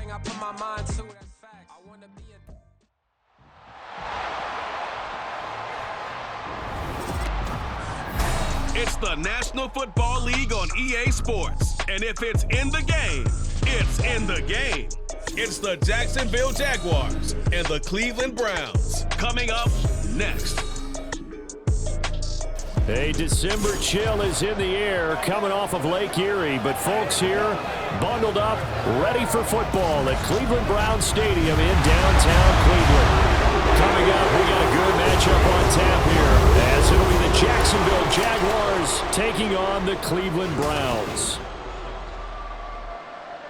everything I put my mind to, that's fact. I want to be a... It's the National Football League on EA Sports. And if it's in the game, it's in the game. It's the Jacksonville Jaguars and the Cleveland Browns. Coming up next. A December chill is in the air coming off of Lake Erie, but folks here bundled up, ready for football at Cleveland Browns Stadium in downtown Cleveland. Coming up, we got a good matchup on tap here, as it'll be the Jacksonville Jaguars taking on the Cleveland Browns.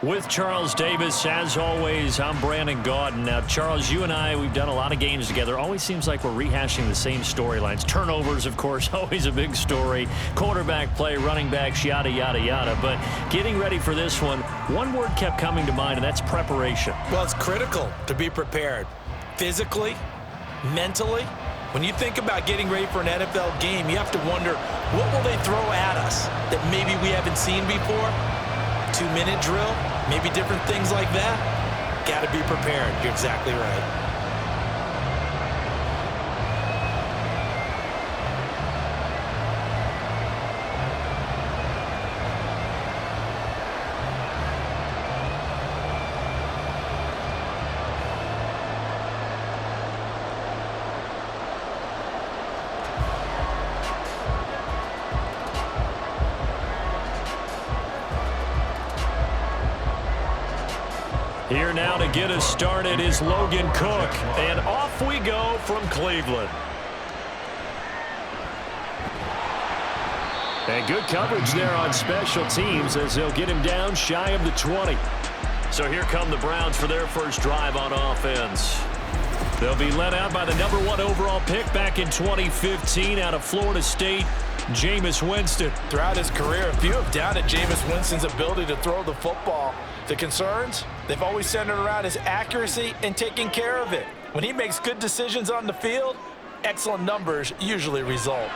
With Charles Davis, as always, I'm Brandon Gaudin. Now, Charles, you and I, we've done a lot of games together. Always seems like we're rehashing the same storylines. Turnovers, of course, always a big story. Quarterback play, running backs, yada, yada, yada. But getting ready for this one word kept coming to mind, and that's preparation. Well, it's critical to be prepared. Physically, mentally. When you think about getting ready for an NFL game, you have to wonder, what will they throw at us that maybe we haven't seen before? 2-minute drill, maybe different things like that. Got to be prepared. You're exactly right. Here now to get us started is Logan Cook, and off we go from Cleveland. And good coverage there on special teams as they'll get him down shy of the 20. So here come the Browns for their first drive on offense. They'll be led out by the #1 overall pick back in 2015 out of Florida State, Jameis Winston. Throughout his career, few have doubted Jameis Winston's ability to throw the football. The concerns, they've always centered around his accuracy and taking care of it. When he makes good decisions on the field, excellent numbers usually result.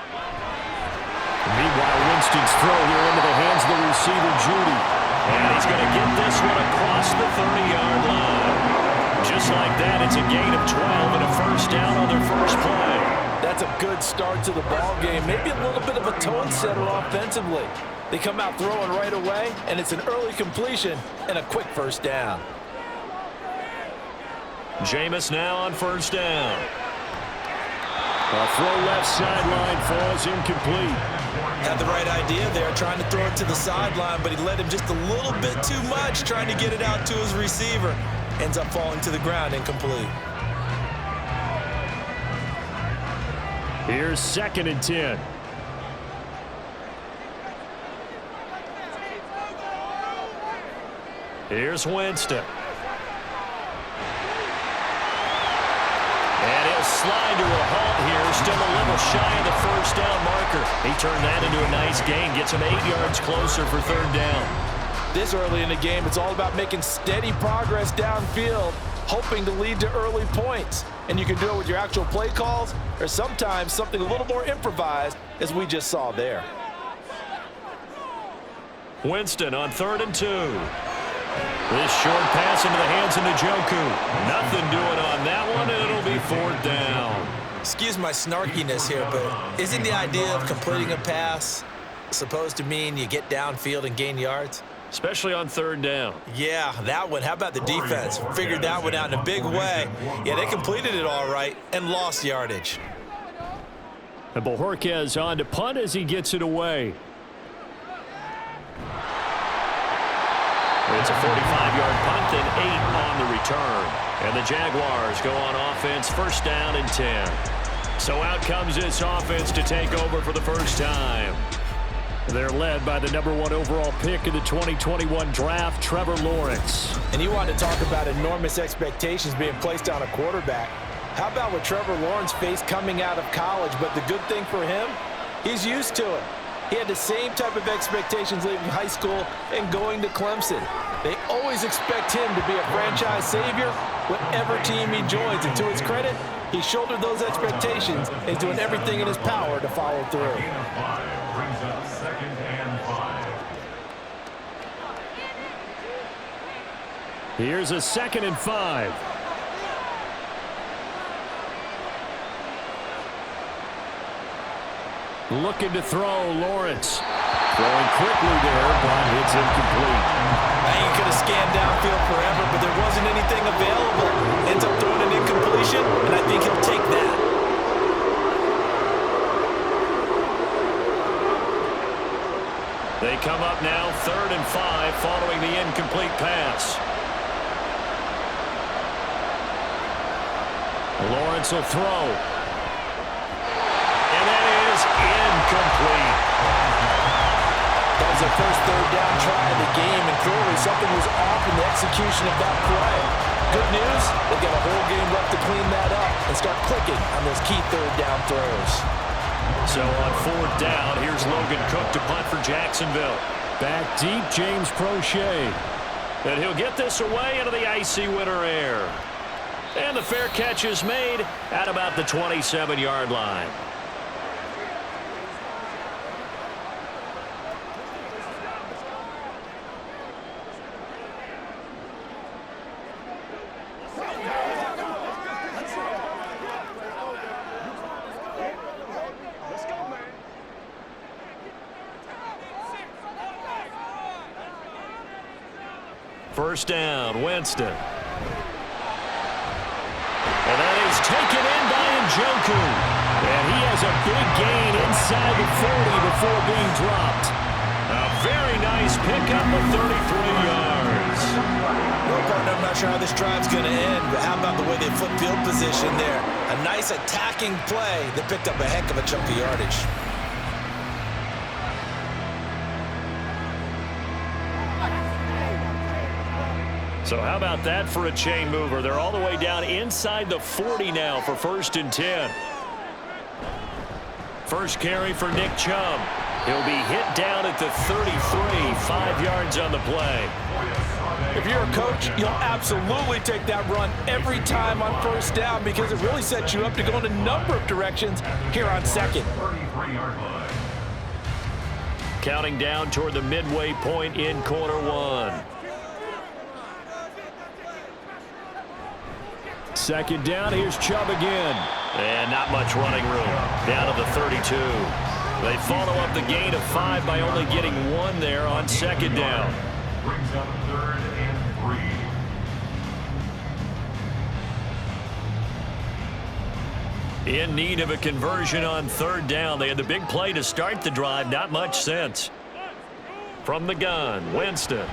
Meanwhile, Winston's throw here into the hands of the receiver, Judy. And he's going to get this one across the 30-yard line. Just like that, it's a gain of 12 and a first down on their first play. That's a good start to the ball game. Maybe a little bit of a tone setter offensively. They come out throwing right away, and it's an early completion and a quick first down. Jameis now on first down. A throw left sideline falls incomplete. Had the right idea there, trying to throw it to the sideline, but he led him just a little bit too much, trying to get it out to his receiver. Ends up falling to the ground incomplete. Here's 2nd and 10. Here's Winston. And he'll slide to a halt here, still a little shy of the first down marker. He turned that into a nice gain, gets him 8 yards closer for 3rd down. This early in the game, it's all about making steady progress downfield, hoping to lead to early points. And you can do it with your actual play calls or sometimes something a little more improvised, as we just saw there. Winston on 3rd and 2. This short pass into the hands of Njoku. Nothing doing on that one, and it'll be 4th down. Excuse my snarkiness here, but isn't the idea of completing a pass supposed to mean you get downfield and gain yards? Especially on 3rd down. Yeah, that one. How about the defense? Figured that one out in a big way. Yeah, they completed it all right and lost yardage. And Bojorquez on to punt as he gets it away. It's a 45-yard punt and 8 on the return. And the Jaguars go on offense, 1st down and 10. So out comes this offense to take over for the first time. They're led by the #1 overall pick in the 2021 draft, Trevor Lawrence. And you want to talk about enormous expectations being placed on a quarterback. How about what Trevor Lawrence faced coming out of college? But the good thing for him, he's used to it. He had the same type of expectations leaving high school and going to Clemson. They always expect him to be a franchise savior, whatever team he joins. And to his credit, he shouldered those expectations and is doing everything in his power to follow through. Here's a 2nd and 5. Looking to throw, Lawrence. Throwing quickly there, but it's incomplete. He could have scanned downfield forever, but there wasn't anything available. Ends up throwing an incompletion, and I think he'll take that. They come up now 3rd and 5 following the incomplete pass. Lawrence will throw. And that is incomplete. That was their first 3rd down try of the game, and clearly something was off in the execution of that play. Good news, they've got a whole game left to clean that up and start clicking on those key 3rd down throws. So on 4th down, here's Logan Cook to punt for Jacksonville. Back deep, James Prochet. And he'll get this away into the icy winter air. And the fair catch is made at about the 27-yard line. First down, Winston. And that is taken in by Njoku. And he has a big gain inside the 40 before being dropped. A very nice pickup of 33 yards. Well, partner, I'm not sure how this drive's going to end, but how about the way they flip field position there? A nice attacking play that picked up a heck of a chunk of yardage. So how about that for a chain mover? They're all the way down inside the 40 now for 1st and 10. First carry for Nick Chubb. He'll be hit down at the 33, 5 yards on the play. If you're a coach, you'll absolutely take that run every time on 1st down because it really sets you up to go in a number of directions here on 2nd. Counting down toward the midway point in quarter 1. 2nd down, here's Chubb again. And not much running room. Down to the 32. They follow up the gain of 5 by only getting 1 there on 2nd down. Brings up 3rd and 3. In need of a conversion on 3rd down. They had the big play to start the drive. Not much sense. From the gun, Winston.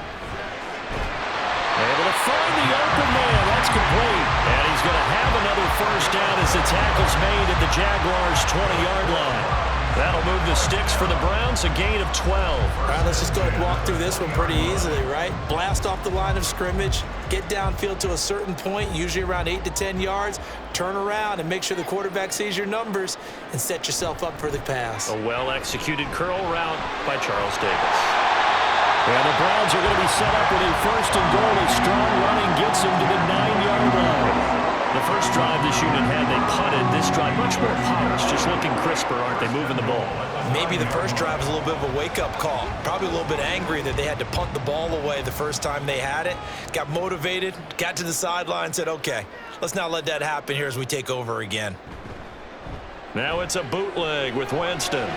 Able to find the open man. That's complete. And he's going to have another 1st down as the tackle's made at the Jaguars' 20-yard line. That'll move the sticks for the Browns, a gain of 12. All right, let's just go ahead and walk through this one pretty easily, right? Blast off the line of scrimmage, get downfield to a certain point, usually around 8 to 10 yards, turn around and make sure the quarterback sees your numbers and set yourself up for the pass. A well-executed curl route by Charles Davis. And the Browns are going to be set up with a 1st and goal. A strong running gets them to the 9-yard line. The first drive this unit had, they punted. This drive, much more polished, just looking crisper, aren't they, moving the ball? Maybe the first drive was a little bit of a wake-up call. Probably a little bit angry that they had to punt the ball away the first time they had it. Got motivated, got to the sideline, said, okay, let's not let that happen here as we take over again. Now it's a bootleg with Winston.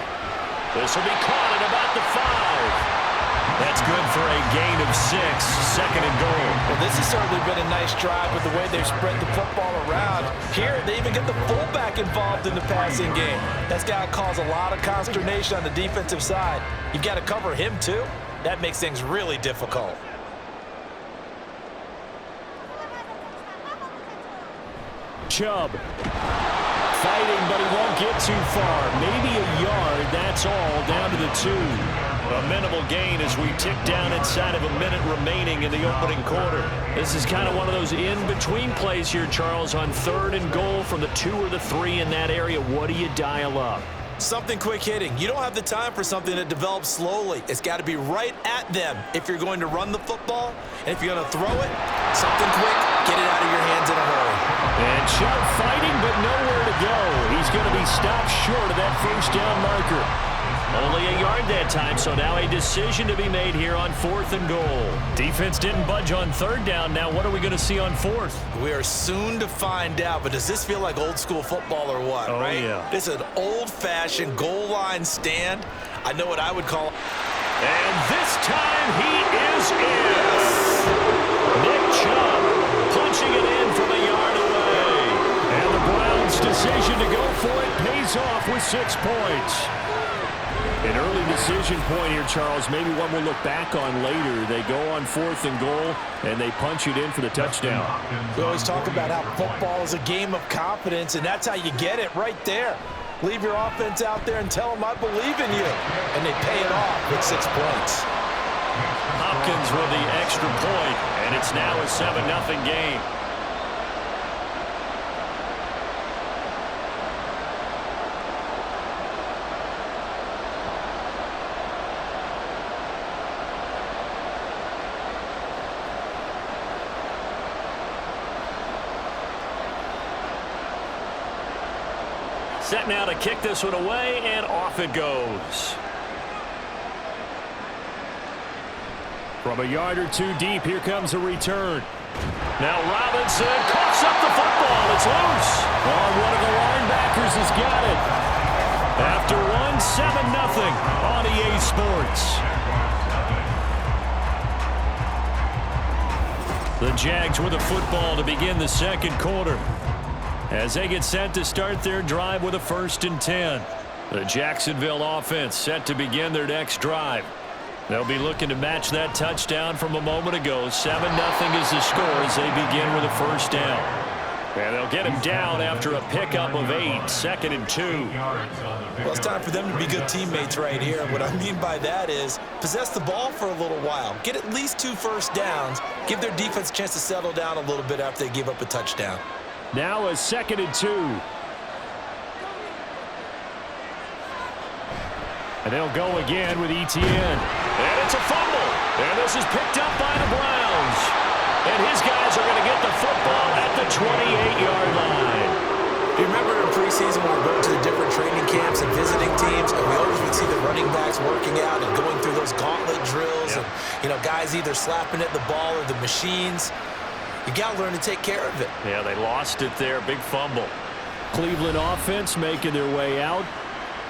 This will be caught at about the 5. That's good for a gain of 6, 2nd and goal. Well, this has certainly been a nice drive with the way they've spread the football around. Here, they even get the fullback involved in the passing game. That's got to cause a lot of consternation on the defensive side. You've got to cover him, too. That makes things really difficult. Chubb. Fighting, but he won't get too far. Maybe a yard, that's all, down to the 2. A minimal gain as we tick down inside of a minute remaining in the opening quarter. This is kind of one of those in-between plays here, Charles, on 3rd and goal from the 2 or the 3 in that area. What do you dial up? Something quick hitting. You don't have the time for something that develops slowly. It's got to be right at them if you're going to run the football. And if you're going to throw it, something quick, get it out of your hands in a hurry. And Chubb fighting, but nowhere to go. He's going to be stopped short of that 1st down marker. Only a yard that time, so now a decision to be made here on 4th and goal. Defense didn't budge on 3rd down. Now what are we going to see on 4th? We are soon to find out, but does this feel like old school football or what, right? Yeah. This is an old-fashioned goal line stand. I know what I would call it. And this time he is in. Nick Chubb punching it in from a yard away. And the Browns' decision to go for it pays off with 6 points. An early decision point here, Charles. Maybe one we'll look back on later. They go on 4th and goal, and they punch it in for the touchdown. We always talk about how football is a game of confidence, and that's how you get it right there. Leave your offense out there and tell them I believe in you. And they pay it off with 6 points. Hopkins with the extra point, and it's now a 7-0 game. Set now to kick this one away, and off it goes. From a yard or 2 deep, here comes a return. Now Robinson coughs up the football. It's loose. Oh, one of the linebackers has got it. After one, 7-0 on EA Sports. The Jags with the football to begin the 2nd quarter, as they get set to start their drive with a 1st and 10. The Jacksonville offense set to begin their next drive. They'll be looking to match that touchdown from a moment ago. 7-0 is the score as they begin with a 1st down. And they'll get him down after a pickup of 8, 2nd and 2. Well, it's time for them to be good teammates right here. What I mean by that is possess the ball for a little while. Get at least 2 first downs. Give their defense a chance to settle down a little bit after they give up a touchdown. Now a 2nd and 2. And they'll go again with Etienne. And it's a fumble. And this is picked up by the Browns. And his guys are going to get the football at the 28-yard line. Do you remember in preseason when we were going to the different training camps and visiting teams, and we always would see the running backs working out and going through those gauntlet drills, and guys either slapping at the ball or the machines. You got to learn to take care of it. Yeah, they lost it there. Big fumble. Cleveland offense making their way out.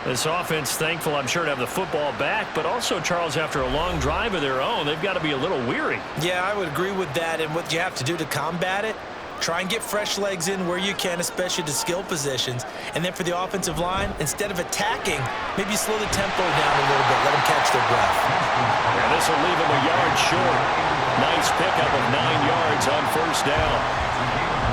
This offense thankful, I'm sure, to have the football back, but also, Charles, after a long drive of their own, they've got to be a little weary. Yeah, I would agree with that, and what you have to do to combat it, try and get fresh legs in where you can, especially to skill positions. And then for the offensive line, instead of attacking, maybe slow the tempo down a little bit, let them catch their breath. And this will leave them a yard short. Nice pickup of 9 yards on 1st down.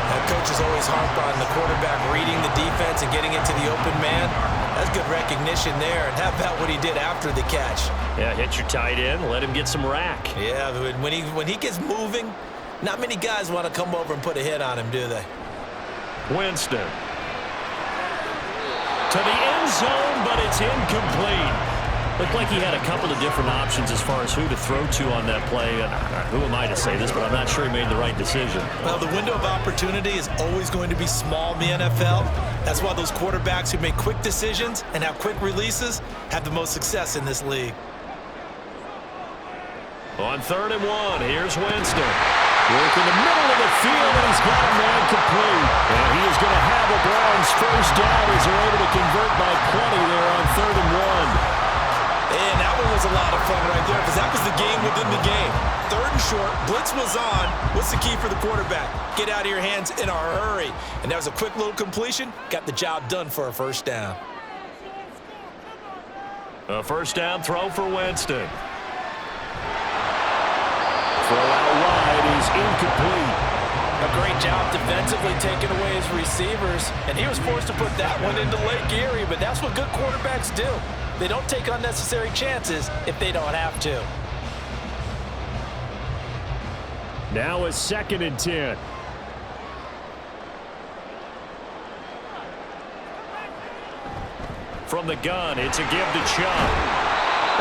That coach is always harp on the quarterback reading the defense and getting into the open man. That's good recognition there. And how about what he did after the catch? Yeah, hit your tight end, let him get some rack. Yeah, when he gets moving, not many guys want to come over and put a hit on him, do they? Winston. To the end zone, but it's incomplete. Looked like he had a couple of different options as far as who to throw to on that play. Who am I to say this, but I'm not sure he made the right decision. Well, the window of opportunity is always going to be small in the NFL. That's why those quarterbacks who make quick decisions and have quick releases have the most success in this league. On 3rd and 1, here's Winston. Work in the middle of the field, and he's got a man complete. And he is going to have a Browns 1st down as they're able to convert by 20 there on 3rd and 1. And that one was a lot of fun right there because that was the game within the game. 3rd and short, blitz was on. What's the key for the quarterback? Get out of your hands in a hurry. And that was a quick little completion. Got the job done for a 1st down. A 1st down throw for Winston. Throw out wide is incomplete. A great job defensively taking away his receivers. And he was forced to put that one into Lake Erie, but that's what good quarterbacks do. They don't take unnecessary chances if they don't have to. Now a 2nd and 10. From the gun, it's a give to Chubb.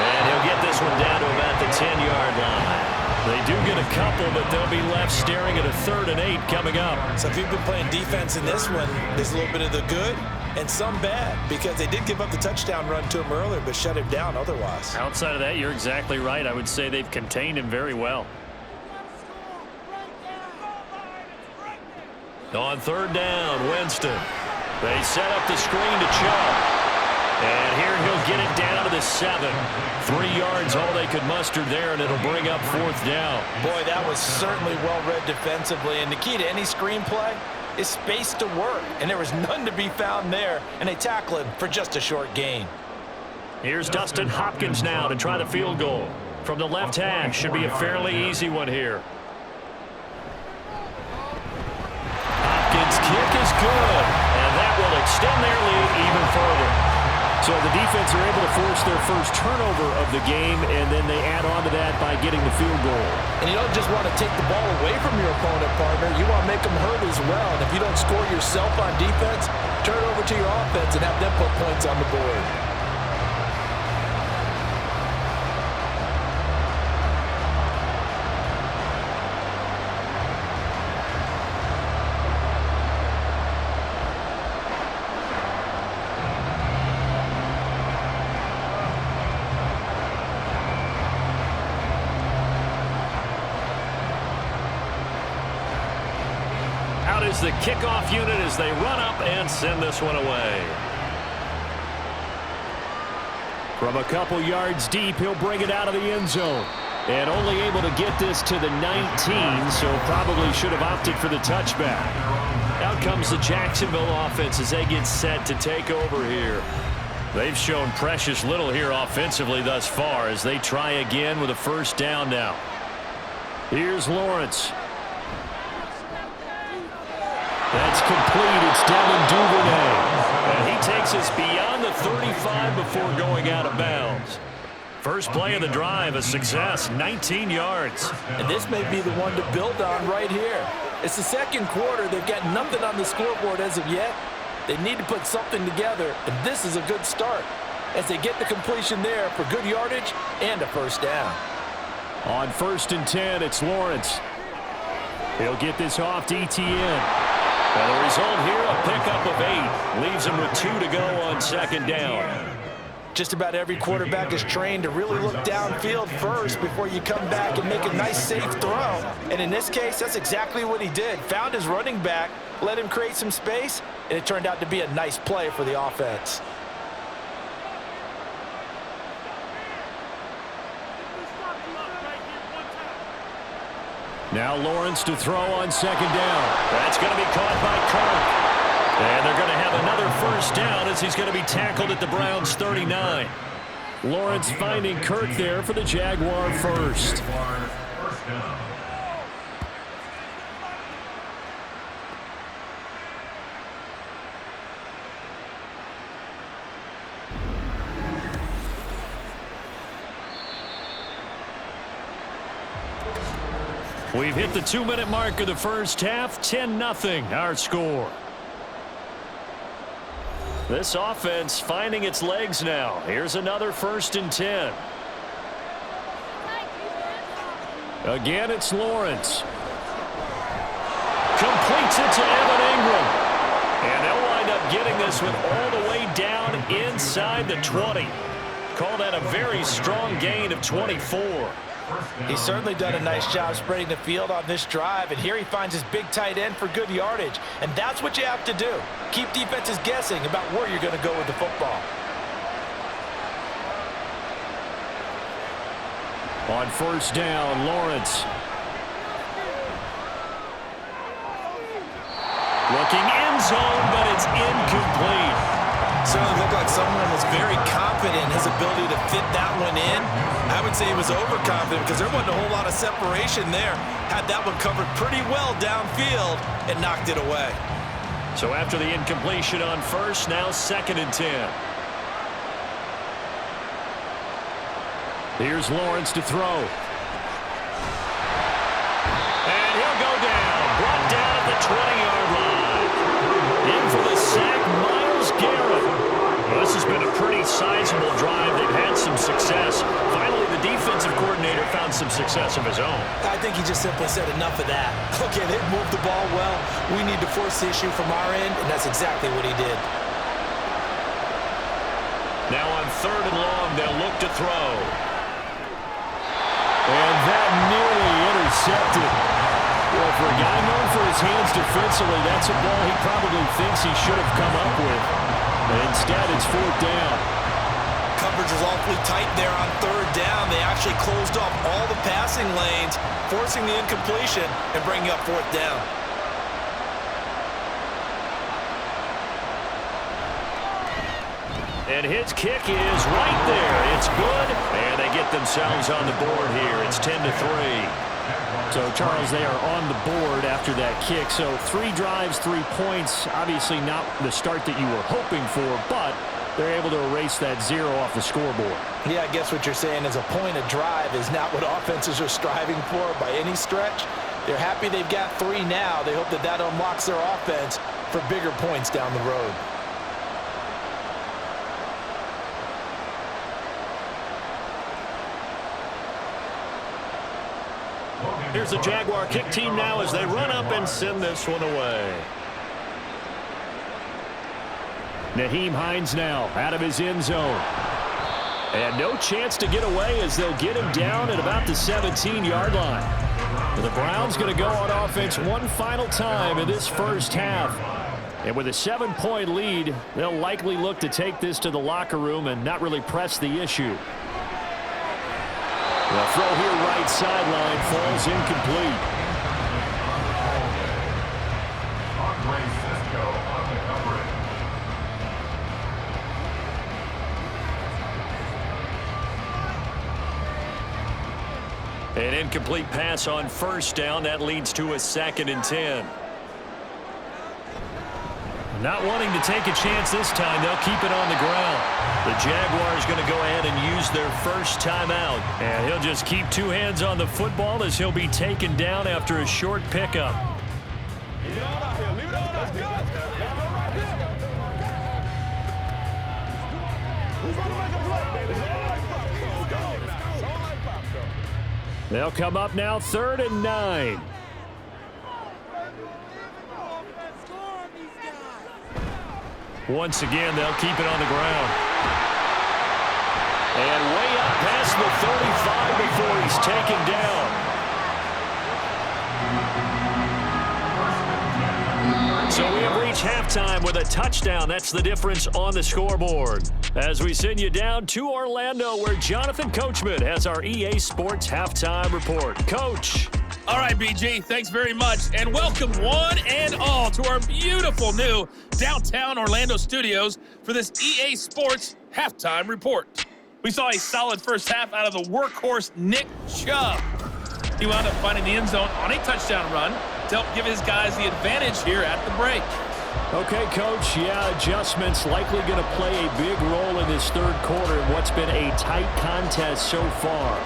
And he'll get this one down to about the 10-yard line. They do get a couple, but they'll be left staring at a 3rd and 8 coming up. So if you've been playing defense in this one, there's a little bit of the good and some bad, because they did give up the touchdown run to him earlier, but shut him down otherwise. Outside of that, you're exactly right. I would say they've contained him very well. On third down, Winston. They set up the screen to Chubb. And here he'll get it down to the 7. 3 yards, all they could muster there, and it'll bring up fourth down. Boy, that was certainly well-read defensively. And the key to any screenplay is space to work. And there was none to be found there. And they tackle him for just a short gain. Here's Dustin Hopkins now to try the field goal. From the left hash, should be a fairly easy one here. Hopkins' kick is good. And that will extend their lead even further. So the defense are able to force their first turnover of the game, and then they add on to that by getting the field goal. And you don't just want to take the ball away from your opponent, partner. You want to make them hurt as well. And if you don't score yourself on defense, turn it over to your offense and have them put points on the board. Is the kickoff unit as they run up and send this one away. From a couple yards deep, he'll bring it out of the end zone. And only able to get this to the 19, so probably should have opted for the touchback. Out comes the Jacksonville offense as they get set to take over here. They've shown precious little here offensively thus far as they try again with a first down now. Here's Lawrence. That's complete. It's Devin Duvernay. And he takes us beyond the 35 before going out of bounds. First play of the drive, a success, 19 yards. And this may be the one to build on right here. It's the second quarter. They've got nothing on the scoreboard as of yet. They need to put something together, and this is a good start as they get the completion there for good yardage and a first down. On 1st and 10, it's Lawrence. He'll get this off to ETN. And the result here, a pickup of 8. Leaves him with 2 to go on second down. Just about every quarterback is trained to really look downfield first before you come back and make a nice, safe throw. And in this case, that's exactly what he did. Found his running back, let him create some space, and it turned out to be a nice play for the offense. Now Lawrence to throw on second down. That's going to be caught by Kirk. And they're going to have another first down as he's going to be tackled at the Browns' 39. Lawrence finding Kirk there for the Jaguar first. We've hit the 2-minute mark of the first half. 10-0 our score. This offense finding its legs now. Here's another 1st and 10. Again, it's Lawrence. Completes it to Evan Ingram. And they'll wind up getting this one all the way down inside the 20. Call that a very strong gain of 24. He's certainly done a nice job spreading the field on this drive, and here he finds his big tight end for good yardage. And that's what you have to do. Keep defenses guessing about where you're going to go with the football. On 1st down, Lawrence. Looking end zone, but it's incomplete. Certainly looked like someone was very confident in his ability to fit that one in. I would say he was overconfident because there wasn't a whole lot of separation there. Had that one covered pretty well downfield and knocked it away. So after the incompletion on 1st, now 2nd and 10. Here's Lawrence to throw. And he'll go down. Brought down at the 20-yard line. In for the sack, Myles Garrett. Well, this has been a pretty sizable drive. They've had some success. Finally, the defensive coordinator found some success of his own. I think he just simply said enough of that. Okay, they've moved the ball well. We need to force the issue from our end, and that's exactly what he did. Now on 3rd and long, they'll look to throw. And that nearly intercepted. Well, for a guy known for his hands defensively, that's a ball he probably thinks he should have come up with. But instead, it's 4th down. Coverage was awfully tight there on 3rd down. They actually closed off all the passing lanes, forcing the incompletion and bringing up 4th down. And his kick is right there. It's good, and they get themselves on the board here. It's 10-3. So, Charles, they are on the board after that kick. So 3 drives, 3 points. Obviously not the start that you were hoping for, but they're able to erase that 0 off the scoreboard. Yeah, I guess what you're saying is a point of drive is not what offenses are striving for by any stretch. They're happy they've got 3 now. They hope that that unlocks their offense for bigger points down the road. Here's the Jaguar kick team now as they run up and send this one away. Naheem Hines now out of his end zone. And no chance to get away as they'll get him down at about the 17-yard line. The Browns going to go on offense one final time in this first half. And with a 7-point lead, they'll likely look to take this to the locker room and not really press the issue. The throw here right sideline falls incomplete. An incomplete pass on 1st down. That leads to a 2nd and 10. Not wanting to take a chance this time, they'll keep it on the ground. The Jaguars going to go ahead and use their first timeout. And he'll just keep 2 hands on the football as he'll be taken down after a short pickup. They'll come up now 3rd and 9. Once again, they'll keep it on the ground. And way up past the 35 before he's taken down. So we have reached halftime with a touchdown. That's the difference on the scoreboard. As we send you down to Orlando, where Jonathan Coachman has our EA Sports Halftime Report. Coach. All right, BG, thanks very much, and welcome one and all to our beautiful new downtown Orlando studios for this EA Sports Halftime Report. We saw a solid first half out of the workhorse Nick Chubb. He wound up finding the end zone on a touchdown run to help give his guys the advantage here at the break. Okay, Coach, yeah, adjustments likely going to play a big role in this 3rd quarter in what's been a tight contest so far.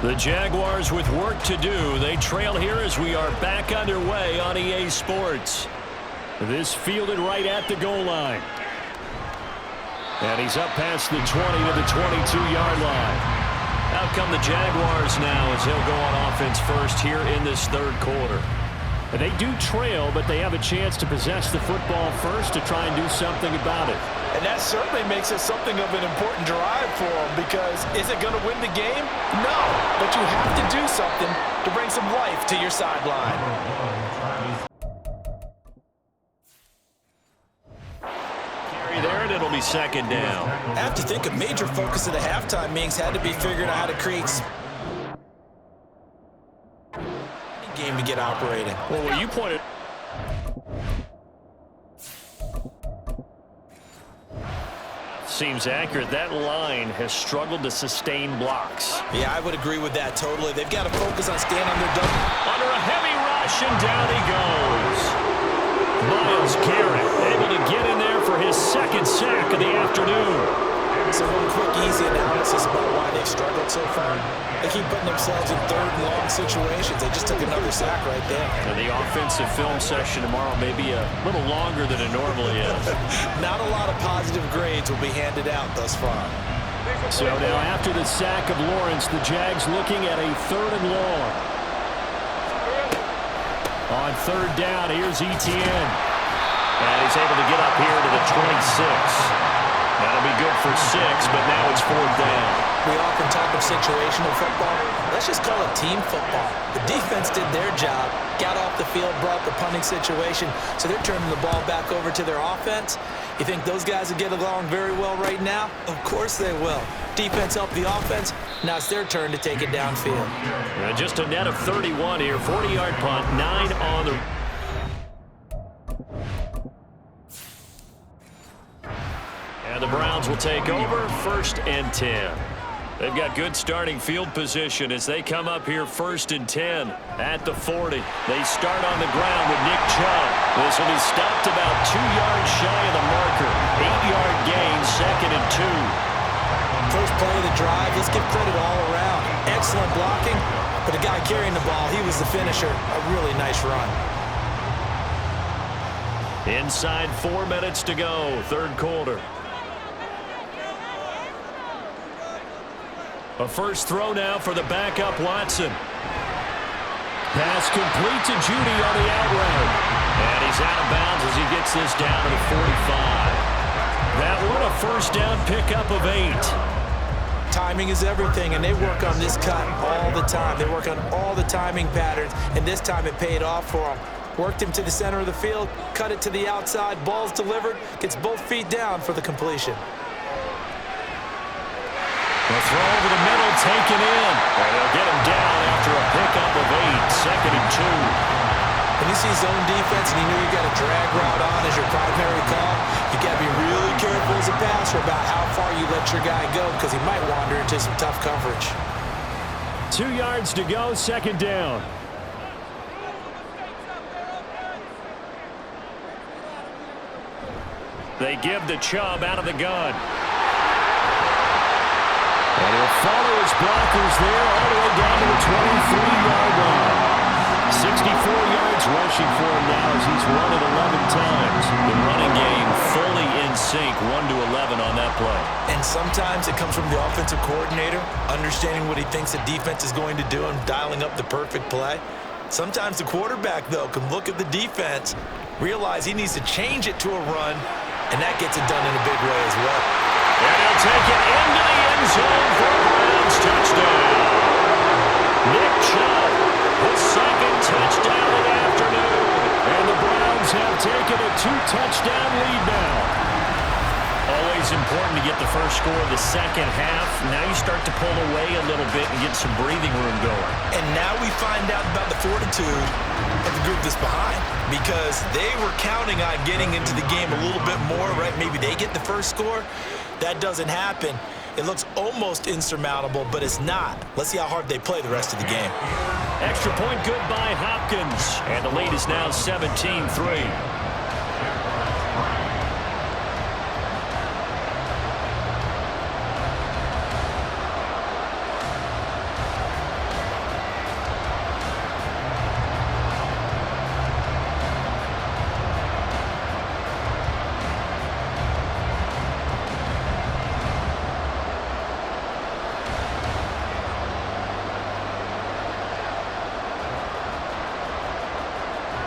The Jaguars with work to do. They trail here as we are back underway on EA Sports. This fielded right at the goal line. And he's up past the 20 to the 22-yard line. Out come the Jaguars now as he'll go on offense first here in this 3rd quarter. And they do trail, but they have a chance to possess the football first to try and do something about it. And that certainly makes it something of an important drive for them, because is it going to win the game? No, but you have to do something to bring some life to your sideline. Carry there, and it'll be 2nd down. I have to think a major focus of the halftime meetings had to be figuring out how to create game to get operating. Well, you pointed. Seems accurate. That line has struggled to sustain blocks. Yeah, I would agree with that totally. They've got to focus on staying on their double. Under a heavy rush, and down he goes. Myles Garrett able to get in there for his 2nd sack of the afternoon. So one quick, easy analysis about why they've struggled so far. They keep putting themselves in third and long situations. They just took another sack right there. And the offensive film session tomorrow may be a little longer than it normally is. Not a lot of positive grades will be handed out thus far. So now after the sack of Lawrence, the Jags looking at a 3rd and long. On 3rd down, here's Etienne. And he's able to get up here to the 26. That'll be good for 6, but now it's 4th down. We often talk of situational football. Let's just call it team football. The defense did their job, got off the field, brought the punting situation, so they're turning the ball back over to their offense. You think those guys will get along very well right now? Of course they will. Defense helped the offense. Now it's their turn to take it downfield. Just a net of 31 here. 40-yard punt, 9 on the... And the Browns will take over, 1st and 10. They've got good starting field position as they come up here 1st and 10 at the 40. They start on the ground with Nick Chubb. This will be stopped about 2 yards shy of the marker. 8-yard gain, 2nd and 2. First play of the drive, let's give credit all around. Excellent blocking, but the guy carrying the ball, he was the finisher. A really nice run. Inside 4 minutes to go, 3rd quarter. A first throw now for the backup Watson. Pass complete to Judy on the out route. And he's out of bounds as he gets this down to the 45. That one a first down pickup of 8. Timing is everything, and they work on this cut all the time. They work on all the timing patterns, and this time it paid off for them. Worked him to the center of the field, cut it to the outside, ball's delivered, gets both feet down for the completion. The throw over the middle, taken in. And they'll get him down after a pickup of 8, 2nd and 2. When you see zone defense and you know you got a drag route on as your primary call, you got to be really careful as a passer about how far you let your guy go because he might wander into some tough coverage. 2 yards to go, 2nd down. They give the Chubb out of the gun. And he'll follow his blockers there all the way down to the 23-yard line. 64 yards rushing for him now as he's run it 11 times. The running game fully in sync, 1-11 on that play. And sometimes it comes from the offensive coordinator, understanding what he thinks the defense is going to do and dialing up the perfect play. Sometimes the quarterback, though, can look at the defense, realize he needs to change it to a run, and that gets it done in a big way as well. And he'll take it into the end zone for a Browns touchdown. Nick Chubb, his 2nd touchdown of the afternoon. And the Browns have taken a 2-touchdown lead now. Always important to get the first score of the second half. Now you start to pull away a little bit and get some breathing room going. And now we find out about the fortitude of the group that's behind, because they were counting on getting into the game a little bit more, right? Maybe they get the first score. That doesn't happen. It looks almost insurmountable, but it's not. Let's see how hard they play the rest of the game. Extra point good by Hopkins. And the lead is now 17-3.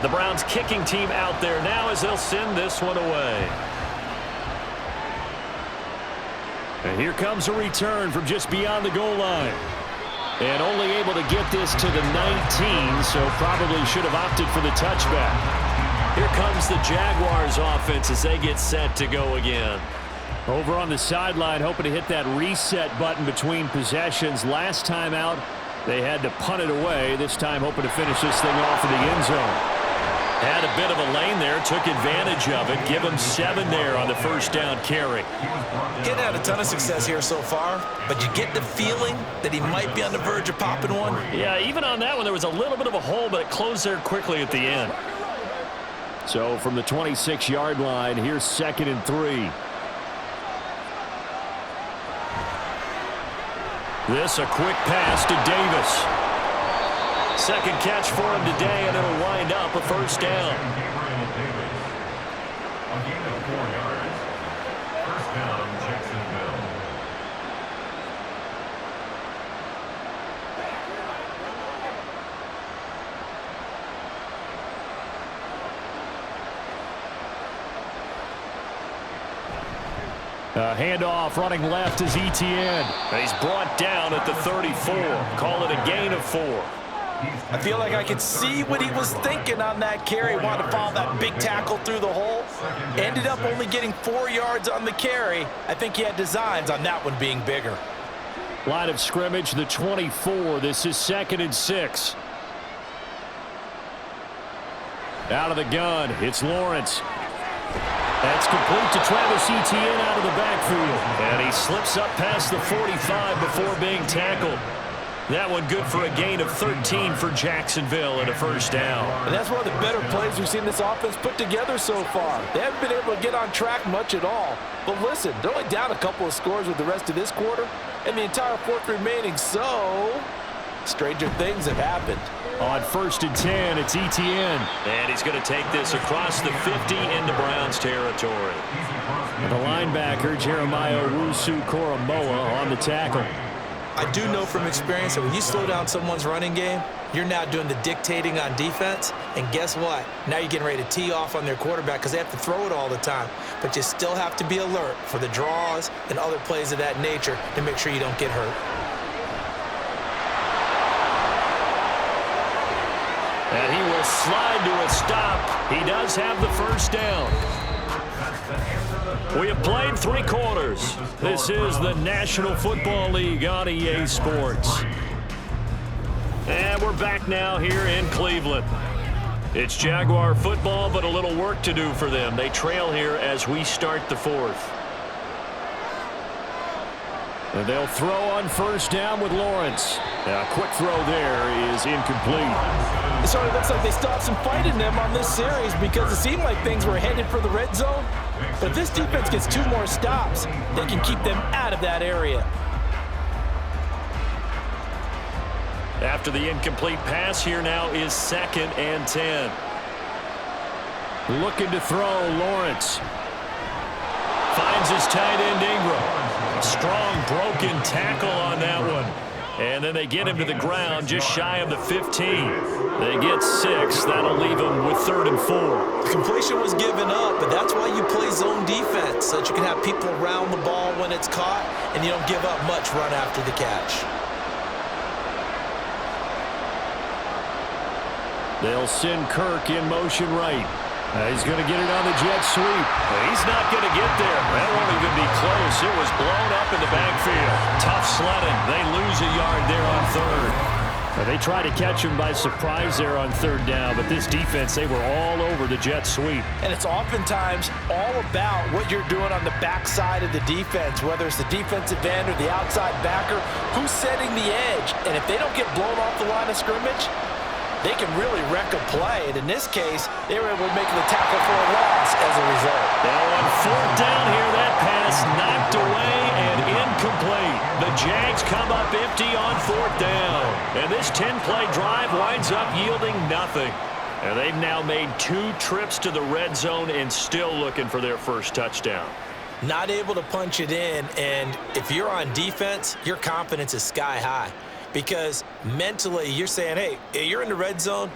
The Browns kicking team out there now as they'll send this one away. And here comes a return from just beyond the goal line. And only able to get this to the 19, so probably should have opted for the touchback. Here comes the Jaguars offense as they get set to go again. Over on the sideline, hoping to hit that reset button between possessions. Last time out, they had to punt it away. This time hoping to finish this thing off in the end zone. Had a bit of a lane there, took advantage of it. Give him 7 there on the first down carry. Getting had a ton of success here so far, but you get the feeling that he might be on the verge of popping one. Yeah, even on that one, there was a little bit of a hole, but it closed there quickly at the end. So from the 26-yard line, here's 2nd and 3. This a quick pass to Davis. Second catch for him today, and it'll wind up a first down. A gain of 4 yards. First down, Jacksonville. A handoff running left is Etienne. He's brought down at the 34. Call it a gain of 4. I feel like I could see what he was thinking on that carry. Wanted to follow that big tackle through the hole. Ended up only getting 4 yards on the carry. I think he had designs on that one being bigger. Line of scrimmage, the 24. This is 2nd and 6. Out of the gun, it's Lawrence. That's complete to Travis Etienne out of the backfield. And he slips up past the 45 before being tackled. That one good for a gain of 13 for Jacksonville and a first down. And that's one of the better plays we've seen this offense put together so far. They haven't been able to get on track much at all. But listen, they're only down a couple of scores with the rest of this quarter and the entire fourth remaining, so stranger things have happened. On 1st and 10, it's Etienne. And he's going to take this across the 50 into Browns territory. The linebacker, Jeremiah Owusu-Koramoah, on the tackle. I do know from experience that when you slow down someone's running game, you're now doing the dictating on defense. And guess what? Now you're getting ready to tee off on their quarterback because they have to throw it all the time. But you still have to be alert for the draws and other plays of that nature to make sure you don't get hurt. And he will slide to a stop. He does have the first down. We have played 3 quarters. This is the National Football League on EA Sports. And we're back now here in Cleveland. It's Jaguar football, but a little work to do for them. They trail here as we start the 4th. And they'll throw on first down with Lawrence. A quick throw there is incomplete. It sort of looks like they stopped some fight in them on this series because it seemed like things were headed for the red zone. But if this defense gets 2 more stops, they can keep them out of that area. After the incomplete pass, here now is 2nd and 10. Looking to throw, Lawrence. Finds his tight end, Ingram. Strong broken tackle on that one. And then they get him to the ground just shy of the 15. They get 6. That'll leave them with 3rd and 4. The completion was given up, but that's why you play zone defense, so that you can have people around the ball when it's caught, and you don't give up much run after the catch. They'll send Kirk in motion right. He's going to get it on the jet sweep. He's not going to get there. That won't even be close. It was blown up in the backfield. Tough sledding. They lose a yard there on 3rd. They try to catch him by surprise there on 3rd down, but this defense, they were all over the jet sweep. And it's oftentimes all about what you're doing on the backside of the defense, whether it's the defensive end or the outside backer, who's setting the edge. And if they don't get blown off the line of scrimmage, they can really wreck a play. And in this case, they were able to make the tackle for a loss as a result. Now on 4th down here, that pass knocked away and incomplete. The Jags come up empty on 4th down. And this 10-play drive winds up yielding nothing. And they've now made 2 trips to the red zone and still looking for their first touchdown. Not able to punch it in, and if you're on defense, your confidence is sky high. Because mentally, you're saying, hey, you're in the red zone.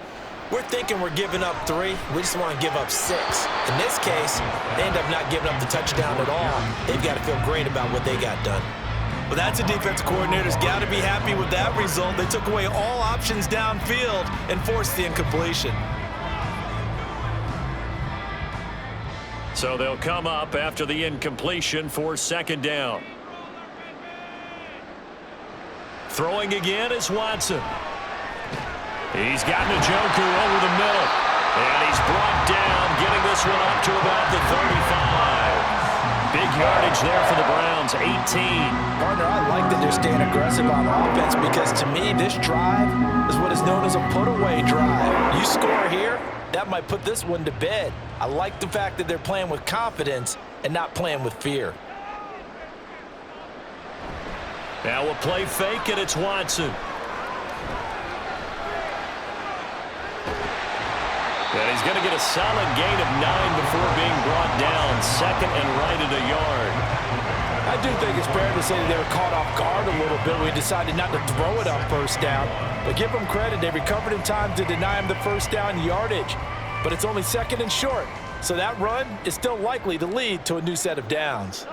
We're thinking we're giving up 3. We just want to give up 6. In this case, they end up not giving up the touchdown at all. They've got to feel great about what they got done. Well, that's a defensive coordinator's got to be happy with that result. They took away all options downfield and forced the incompletion. So they'll come up after the incompletion for 2nd down. Throwing again is Watson. He's got Njoku over the middle. And he's brought down, getting this one up to about the 35. Big yardage there for the Browns, 18. Partner, I like that they're staying aggressive on offense because to me, this drive is what is known as a put-away drive. You score here, that might put this one to bed. I like the fact that they're playing with confidence and not playing with fear. Now a play fake, and it's Watson. And he's going to get a solid gain of 9 before being brought down. Second and right at a yard. I do think it's fair to say that they were caught off guard a little bit. We decided not to throw it on first down. But give them credit. They recovered in time to deny him the first down yardage. But it's only second and short. So that run is still likely to lead to a new set of downs.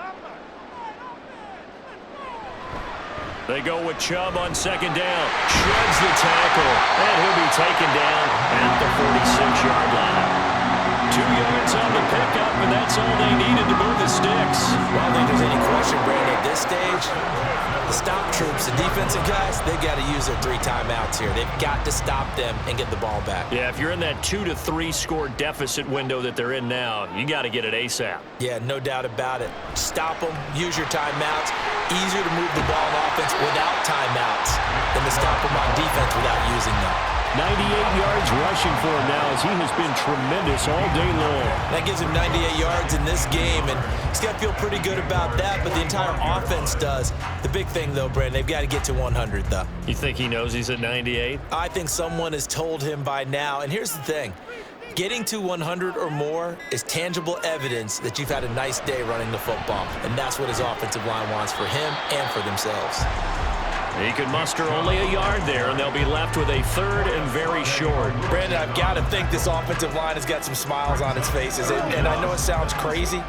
They go with Chubb on second down. Shreds the tackle. And he'll be taken down at the 46-yard line. 2 yards on the pickup, and that's all they needed to move the sticks. Well, I don't think there's any question, Brandon, at this stage, the stop troops, the defensive guys, they got to use their 3 timeouts here. They've got to stop them and get the ball back. Yeah, if you're in that 2 to 3 score deficit window that they're in now, you got to get it ASAP. Yeah, no doubt about it. Stop them, use your timeouts. Easier to move the ball on offense without timeouts than to stop them on defense without using them. 98 yards rushing for him now as he has been tremendous all day long. That gives him 98 yards in this game, and he's got to feel pretty good about that, but the entire offense does. The big thing, though, Brandon, they've got to get to 100, though. You think he knows he's at 98? I think someone has told him by now, and here's the thing. Getting to 100 or more is tangible evidence that you've had a nice day running the football, and that's what his offensive line wants for him and for themselves. He could muster only a yard there, and they'll be left with a third and very short. Brandon, I've got to think this offensive line has got some smiles on its faces, and I know it sounds crazy,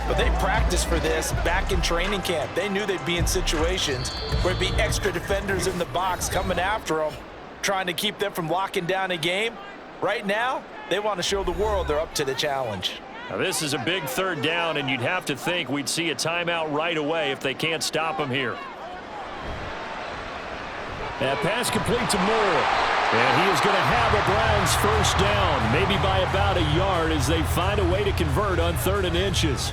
but they practiced for this back in training camp. They knew they'd be in situations where it'd be extra defenders in the box coming after them, trying to keep them from locking down a game. Right now, they want to show the world they're up to the challenge. Now, this is a big third down, and you'd have to think we'd see a timeout right away if they can't stop him here. That pass complete to Moore. And he is going to have a Browns first down, maybe by about a yard as they find a way to convert on 3rd and inches.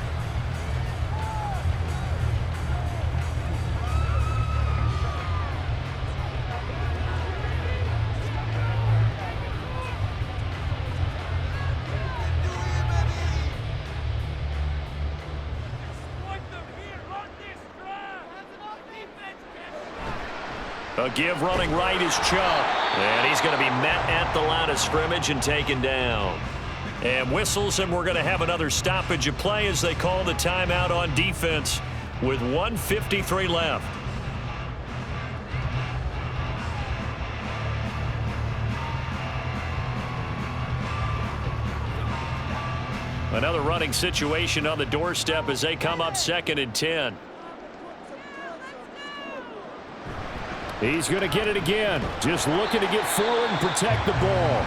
A give running right is Chubb. And he's going to be met at the line of scrimmage and taken down. And whistles, and we're going to have another stoppage of play as they call the timeout on defense with 1:53 left. Another running situation on the doorstep as they come up 2nd and 10. He's going to get it again. Just looking to get forward and protect the ball.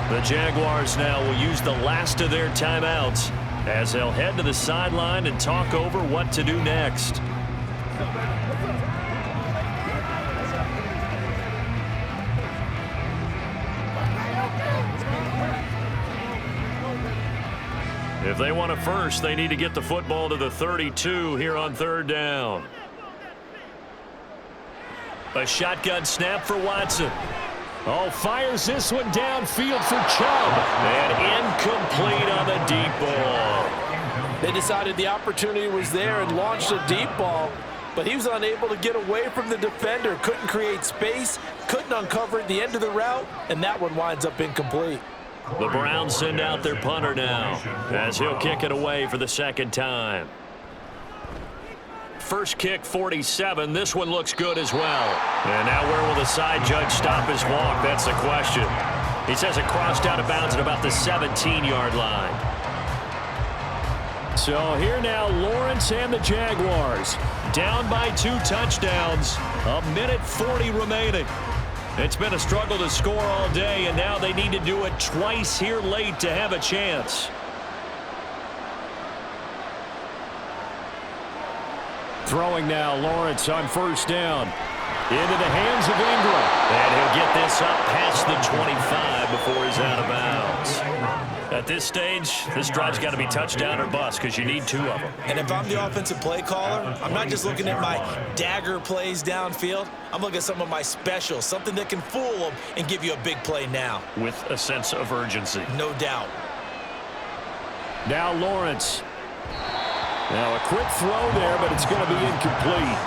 The Jaguars now will use the last of their timeouts as they'll head to the sideline and talk over what to do next. If they want it first, they need to get the football to the 32 here on 3rd down. A shotgun snap for Watson. Oh, fires this one downfield for Chubb. And incomplete on the deep ball. They decided the opportunity was there and launched a deep ball, but he was unable to get away from the defender. Couldn't create space, couldn't uncover at the end of the route, and that one winds up incomplete. The Browns send out their punter now as he'll kick it away for the 2nd time. First kick, 47. This one looks good as well. And now where will the side judge stop his walk? That's the question. He says it crossed out of bounds at about the 17-yard line. So here now, Lawrence and the Jaguars down by 2 touchdowns. 1:40 remaining. It's been a struggle to score all day, and now they need to do it twice here late to have a chance. Throwing now, Lawrence on 1st down. Into the hands of Ingram. And he'll get this up past the 25 before he's out of bounds. At this stage, this drive's got to be touchdown or bust because you need 2 of them. And if I'm the offensive play caller, I'm not just looking at my dagger plays downfield. I'm looking at some of my specials, something that can fool them and give you a big play now. With a sense of urgency. No doubt. Now Lawrence. Now a quick throw there, but it's going to be incomplete.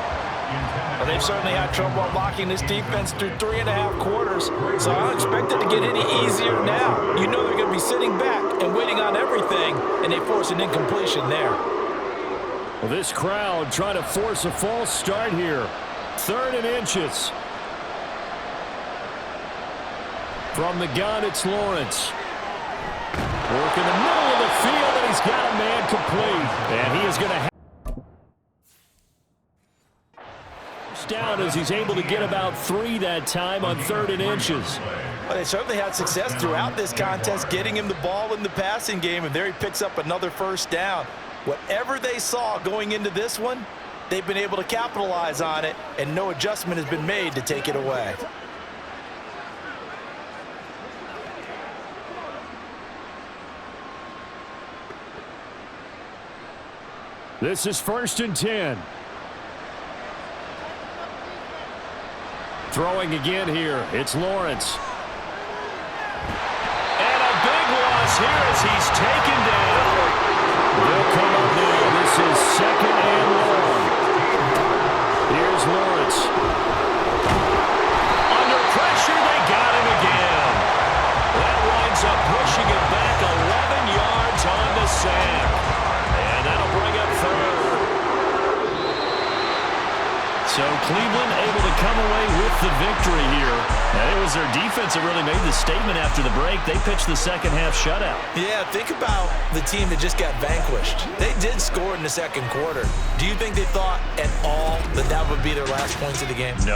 Well, they've certainly had trouble unlocking this defense through 3.5 quarters, so I don't expect it to get any easier now. You know they're going to be sitting back and waiting on everything, and they force an incompletion there. Well, this crowd trying to force a false start here. 3rd and inches. From the gun, it's Lawrence. Work in the middle of the field, and he's got a man complete. And he is going to have down as he's able to get about 3 that time on 3rd and inches. Well, they certainly had success throughout this contest getting him the ball in the passing game, and there he picks up another 1st down. Whatever they saw going into this one, they've been able to capitalize on it, and no adjustment has been made to take it away. This is 1st and 10. Throwing again here, it's Lawrence. And a big loss here as he's taken down. They'll come up now. This is 2nd and long. Here's Lawrence. Under pressure, they got him again. That winds up pushing it back 11 yards on the sack. And that'll bring up 3rd. So Cleveland able to come away with the victory here. And it was their defense that really made the statement after the break. They pitched the second half shutout. Yeah, think about the team that just got vanquished. They did score in the 2nd quarter. Do you think they thought at all that that would be their last points of the game? No.